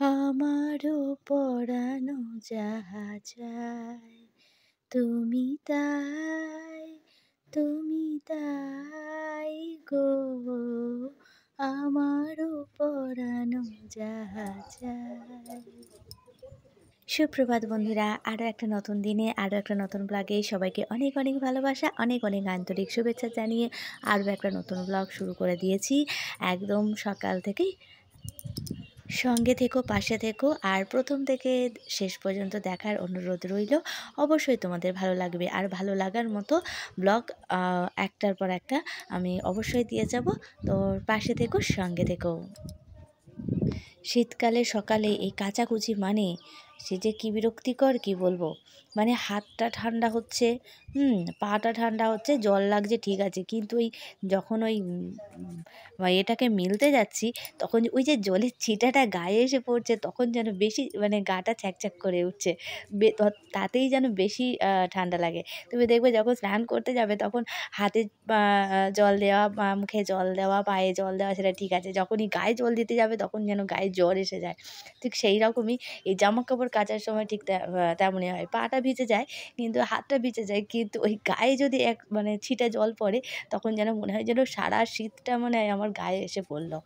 আমারও পরানো যাহা চায় তুমি তাই, তুমি তাই গো, আমারও পরানো যাহা চায়। সুপ্রভাত বন্ধুরা, আরও একটা নতুন দিনে আরও একটা নতুন ব্লগে সবাইকে অনেক অনেক ভালোবাসা, অনেক অনেক আন্তরিক শুভেচ্ছা জানিয়ে আরও একটা নতুন ব্লগ শুরু করে দিয়েছি। একদম সকাল থেকেই সঙ্গে থেকো, পাশে থেকো, আর প্রথম থেকে শেষ পর্যন্ত দেখার অনুরোধ রইল। অবশ্যই তোমাদের ভালো লাগবে, আর ভালো লাগার মতো ব্লগ একটার পর একটা আমি অবশ্যই দিয়ে যাব। তো পাশে থেকো, সঙ্গে থেকো। শীতকালে সকালে এই কাচাকুচি মানে সে যে কী বিরক্তিকর কী বলবো। মানে হাতটা ঠান্ডা হচ্ছে, পাটা ঠান্ডা হচ্ছে, জল লাগছে ঠিক আছে, কিন্তু ওই যখন ওই এটাকে মিলতে যাচ্ছি তখন ওই যে জলের ছিটাটা গায়ে এসে পড়ছে, তখন যেন বেশি মানে গাটা ছ্যাঁকছ্যাঁক করে উঠছে, তাতেই যেন বেশি ঠান্ডা লাগে। তুমি দেখবে যখন স্নান করতে যাবে তখন হাতে জল দেওয়া, মুখে জল দেওয়া, পায়ে জল দেওয়া সেটা ঠিক আছে, যখনই গায়ে জল দিতে যাবে তখন যেন গায়ে জ্বর এসে যায়। ঠিক সেই রকমই এই জামাকাপড় কাচার সময় ঠিক তেমনই হয়। পাটা ভিজে যায় কিন্তু হাতটা ভিজে যায়, কিন্তু ওই গায়ে যদি মানে ছিটা জল পড়ে তখন যেন মনে হয় যেন সারা শীতটা মনে হয় আমার গায়ে এসে পড়লো।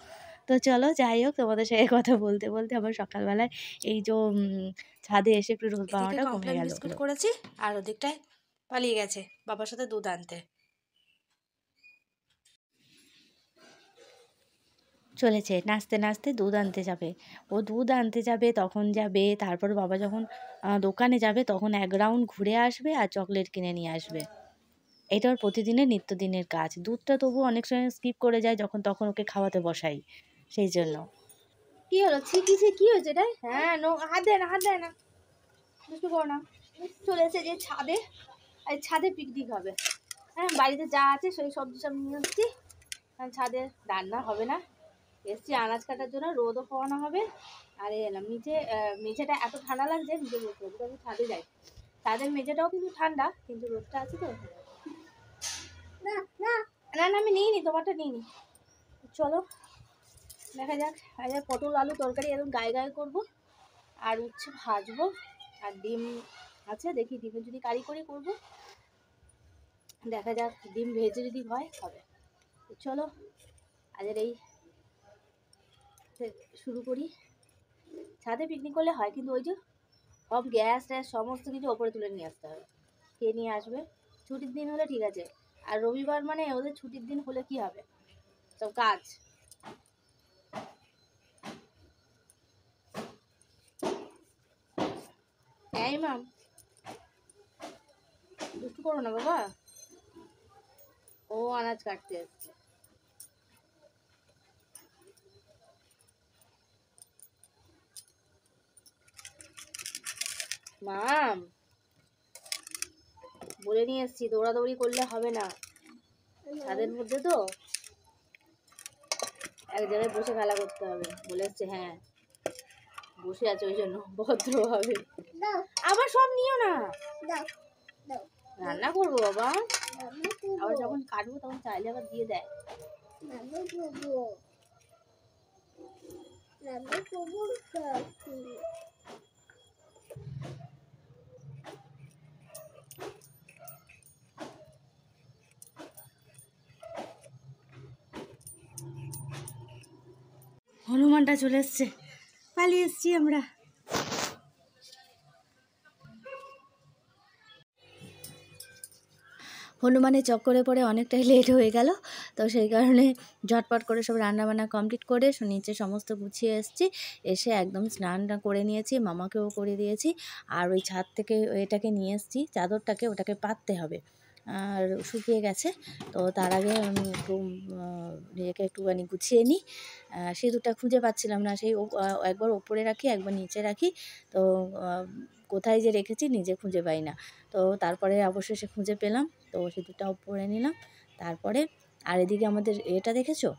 তো চলো যাই হোক, তোমাদের সাথে কথা বলতে বলতে আমার সকালবেলায় এই যে ছাদে এসে একটু রোদ পাওয়াটা কমে গেল। বিস্কুট করেছি আর ওদিকটায় পালিয়ে গেছে বাবার সাথে দুধ আনতে। চলেছে নাচতে নাচতে দুধ আনতে যাবে। ও দুধ আনতে যাবে তখন যাবে, তারপর বাবা যখন দোকানে যাবে তখন এক রাউন্ড ঘুরে আসবে আর চকলেট কিনে নিয়ে আসবে। এটা ওর প্রতিদিনের নিত্যদিনের কাজ। দুধটা তবু অনেক সময় স্কিপ করে যায় যখন তখন ওকে খাওয়াতে বসাই, সেই জন্য। কি হলো ছিটিছে, কি হয়েছে এটা? হ্যাঁ হাত দেয় না, হাত দেয় না, দুষ্টু করো না। চলে এসে যে ছাদে, এই ছাদে পিকনিক হবে। হ্যাঁ, বাড়িতে যা আছে সেই সবজি সব নিয়ে এসেছি, কারণ ছাদে রান্না হবে না। এসছি আনাজ কাটার জন্য, রোদও খাওয়ানো হবে। আর এলাম নিচে, মেঝেটা এত ঠান্ডা লাগছে, নিচে বসে বসে আমি ছাদে যাই। ছাদের মেঝেটাও কিন্তু ঠান্ডা, কিন্তু রোদটা আছে তো। না না না না, আমি নিইনি, তোমারটা নিইনি। চলো দেখা যাক। পটল আলু তরকারি একদম গায়ে গায়ে করবো, আর উচ্ছে ভাজবো, আর ডিম আছে, দেখি ডিমের যদি কারি করে করবো, দেখা যাক। ডিম ভেজে যদি হয় হবে। চলো আজের এই শুরু করি। ছাদে পিকনিক করলে হয়, কিন্তু ওই যে সব গ্যাস ট্যাস সমস্ত কিছু ওপরে তুলে নিয়ে আসতে হবে। কে নিয়ে আসবে? ছুটির দিন হলে ঠিক আছে, আর রবিবার মানে ওদের ছুটির দিন হলে কি হবে, সব কাজ। এই মাম, দুষ্টু করো না বাবা, ও আনাজ কাটতে আসছে। মাম, বলে নিয়ে এসছি দৌড়াদৌড়ি করলে হবে না, ছাদের মধ্যে তো এক জায়গায় বসে খেলা করতে হবে বলে এসছে। হ্যাঁ বসে আছে ওই জন্য ভদ্র হবে। আবার সব নিও না, রান্না করবো বাবা, আবার যখন কাটবো তখন চাইলে আবার দিয়ে দেয়। হনুমানটা চলে এসছে, পালিয়ে এসছি আমরা। হনুমানের চক্করে পড়ে অনেকটাই লেট হয়ে গেল, তো সেই কারণে ঝটপট করে সব রান্নাবান্না কমপ্লিট করে নিচে সমস্ত গুছিয়ে এসেছি। এসে একদম স্নানটা করে নিয়েছি, মামাকেও করে দিয়েছি। আর ওই ছাদ থেকে এটাকে নিয়ে এসেছি চাদরটাকে, ওটাকে পাততে হবে, আর শুকিয়ে গেছে। তো তার আগে আমি একটু নিজেকে একটুখানি গুছিয়ে নিই। সিঁদুরটা খুঁজে পাচ্ছিলাম না, সেই একবার ওপরে রাখি একবার নিচে রাখি, তো কোথায় যে রেখেছি নিজে খুঁজে পাই না। তো তারপরে অবশেষে খুঁজে পেলাম, তো সিঁদুরটাও পরে নিলাম। তারপরে আর এদিকে আমাদের এটা দেখেছো,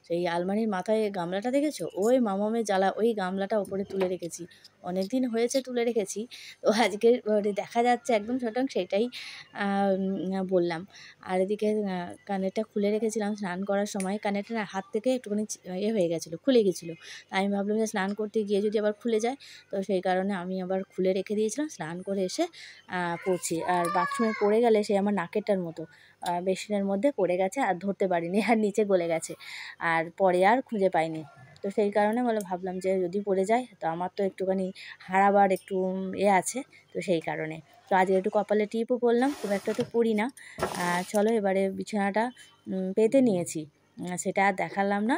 সেই আলমারির মাথায় গামলাটা দেখেছো, ওই মামামের জ্বালা ওই গামলাটা ওপরে তুলে রেখেছি, অনেক দিন হয়েছে তুলে রেখেছি। তো আজকে দেখা যাচ্ছে একদম সটাং, সেটাই বললাম। আর এদিকে কানেরটা খুলে রেখেছিলাম স্নান করার সময়, কানেরটা না হাত থেকে একটুখানি হয়ে গেছিলো, খুলে গেছিলো। তাই আমি ভাবলাম যে স্নান করতে গিয়ে যদি আবার খুলে যায়, তো সেই কারণে আমি আবার খুলে রেখে দিয়েছিলাম। স্নান করে এসে পড়ছি। আর বাথরুমে পড়ে গেলে সে আমার নাকেরটার মতো বেসিনের মধ্যে পড়ে গেছে, আর ধরতে পারিনি, আর নিচে গলে গেছে, আর পরে আর খুঁজে পাইনি। তো সেই কারণে ভাবলাম যে যদি পড়ে যায়, তো আমার তো একটুখানি হারাবার একটু আছে, তো সেই কারণে। তো আজকে একটু কপালে টিপও পরলাম, খুব একটা তো পড়ি না। চলো এবারে বিছানাটা পেতে নিয়েছি, সেটা আর দেখালাম না।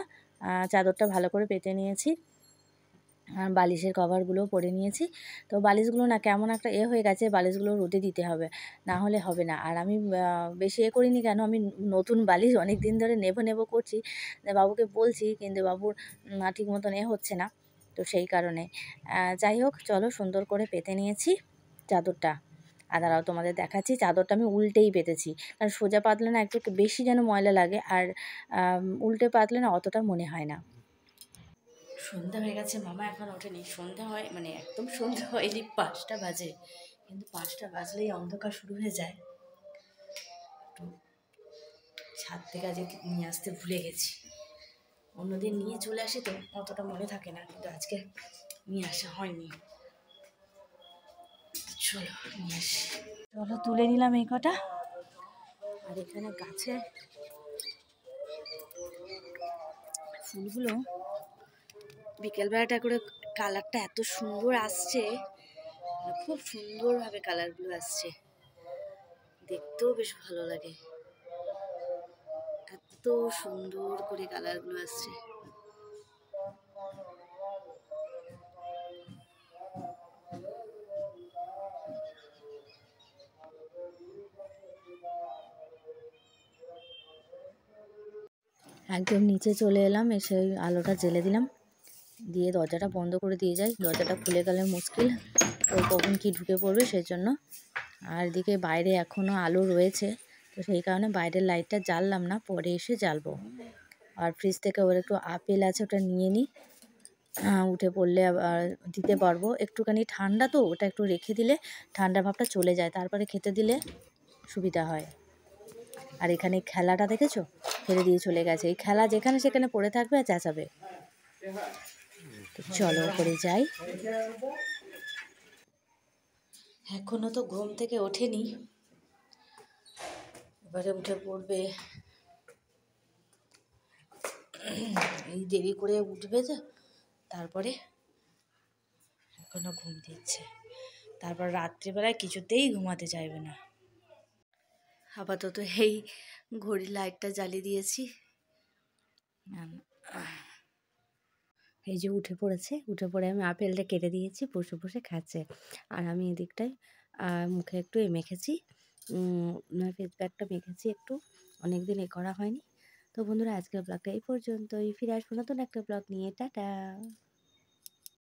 চাদরটা ভালো করে পেতে নিয়েছি, আর বালিশের কভারগুলোও পরে নিয়েছি। তো বালিশগুলো না কেমন একটা হয়ে গেছে, বালিশগুলো রোদে দিতে হবে, না হলে হবে না। আর আমি বেশি করিনি কেন, আমি নতুন বালিশ অনেক দিন ধরে নেব করছি, বাবুকে বলছি, কিন্তু বাবুর ঠিক মতন হচ্ছে না। তো সেই কারণে যাই হোক, চলো সুন্দর করে পেতে নিয়েছি চাদরটা। আর দাঁড়াও তোমাদের দেখাচ্ছি, চাদরটা আমি উল্টেই পেতেছি, কারণ সোজা পাতলে না একটু বেশি যেন ময়লা লাগে, আর উল্টে পাতলে না অতটা মনে হয় না। সন্ধ্যা হয়ে গেছে, মামা এখন ওঠেনি। সন্ধ্যা হয় মানে একদম সন্ধ্যা হয়নি, 5টা বাজে, কিন্তু 5টা বাজলেই অন্ধকার শুরু হয়ে যায়। তো ছাদ থেকে আজকে নিয়ে আসতে ভুলে গেছি, অন্যদিন নিয়ে চলে আসি তো অতটা মনে থাকে না, কিন্তু আজকে নিয়ে আসা হয়নি। চলো নিয়ে আসি, চলো তুলে নিলাম এই কটা। আর এখানে গাছে ফুলগুলো বিকেলবেলাটা করে কালারটা এত সুন্দর আসছে, খুব সুন্দরভাবে কালারগুলো আসছে, দেখতেও বেশ ভালো লাগে, এত সুন্দর করে কালারগুলো আসছে। একদম নিচে চলে এলাম, এসে আলোটা জ্বেলে দিলাম, দিয়ে দরজাটা বন্ধ করে দিয়ে যাই। দরজাটা খুলে গেলে মুশকিল, তো কখন কি ঢুকে পড়বে সেজন্য। আর এদিকে বাইরে এখনও আলো রয়েছে, তো সেই কারণে বাইরের লাইটটা জ্বাললাম না, পরে এসে জ্বালবো। আর ফ্রিজ থেকে ওর একটু আপেল আছে, ওটা নিয়ে নিই, উঠে পড়লে আবার দিতে পারবো। একটুখানি ঠান্ডা তো, ওটা একটু রেখে দিলে ঠান্ডা ভাবটা চলে যায়, তারপরে খেতে দিলে সুবিধা হয়। আর এখানে খেলাটা দেখেছো, ফেলে দিয়ে চলে গেছে, এই খেলা যেখানে সেখানে পড়ে থাকবে আর চেঁচাবে। চলো করে যাই। এখনো তো ঘুম থেকে ওঠেনি, এবারে উঠে পড়বে, এই দেরি করে উঠবে যে, তারপরে এখনো ঘুম দিচ্ছে, তারপর রাত্রিবেলায় কিছুতেই ঘুমাতে চাইবে না। আপাতত এই ঘড়ির লাইটটা জ্বালিয়ে দিয়েছি। এই যে উঠে পড়েছে, উঠে পড়ে আমি আপেলটা কেটে দিয়েছি, বসে বসে খাচ্ছে। আর আমি এদিকটায় মুখে একটু মেখেছি, ফেস প্যাকটা মেখেছি একটু, অনেক দিন করা হয়নি। তো বন্ধুরা, আজকের ব্লগটা এই পর্যন্তই, ফিরে আসবো নতুন একটা ব্লগ নিয়ে, টাটা।